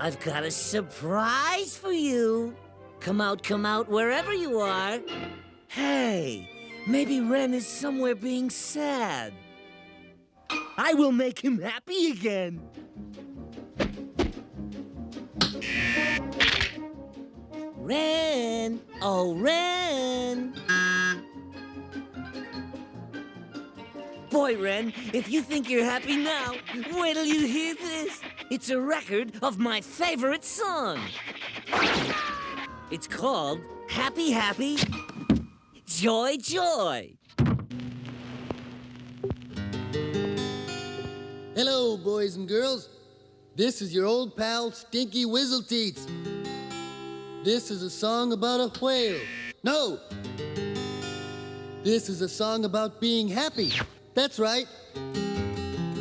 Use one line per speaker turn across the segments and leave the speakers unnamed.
I've got a surprise for you. Come out, wherever you are. Hey, maybe Ren is somewhere being sad. I will make him happy again. Ren! Oh, Ren! Boy, Ren, if you think you're happy now, wait till you hear this. It's a record of my favorite song. It's called Happy, Happy, Joy, Joy.
Hello, boys and girls. This is your old pal, Stinky Whizzleteats. This is a song about a whale. No! This is a song about being happy. That's right.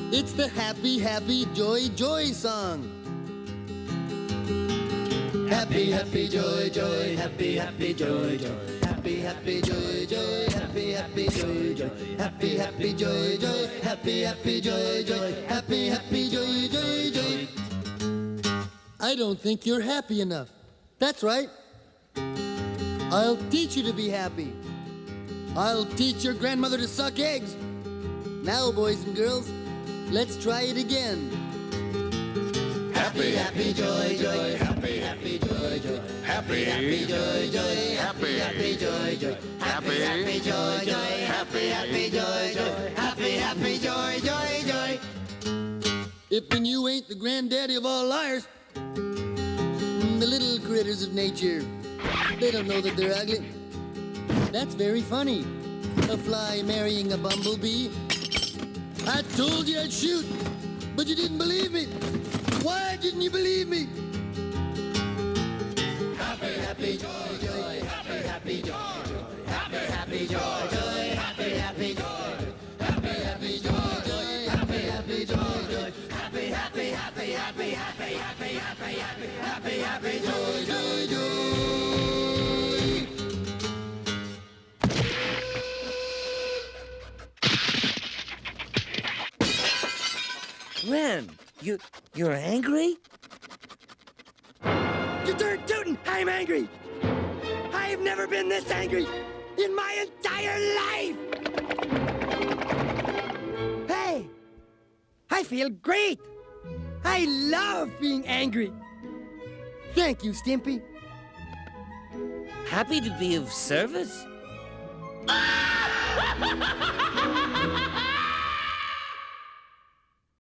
It's the Happy, Happy, Joy, Joy song. Happy, happy, joy, joy, happy, happy, joy, joy. Happy, happy, joy, joy, happy, happy, joy, joy. Happy, happy, joy, joy, happy, happy, joy, joy. Happy, happy, joy, joy, joy. I don't think you're happy enough. That's right. I'll teach you to be happy. I'll teach your grandmother to suck eggs. Now, boys and girls, let's try it again.
Happy, happy, joy, joy. Happy, happy, joy, joy. Happy, happy, joy, joy. Happy, happy, joy, joy. Happy, happy, joy, joy. Happy, happy, joy, joy. Happy, happy, joy, joy, joy.
If and you ain't the granddaddy of all liars, the little critters of nature, they don't know that they're ugly. That's very funny. A fly marrying a bumblebee. I told you I'd shoot, but you didn't believe me. Why didn't you believe me?
Happy, happy, joy, joy. Happy, happy, joy, joy. Happy, happy, joy, joy. Happy, happy, joy, joy. Happy, happy, joy, joy. Happy, happy, joy, joy. Happy, happy, happy, happy, happy, happy, happy, happy, happy, happy, joy, joy, joy.
Ren, you're angry?
You darn tootin'! I'm angry! I've never been this angry in my entire life! Hey! I feel great! I love being angry! Thank you, Stimpy.
Happy to be of service?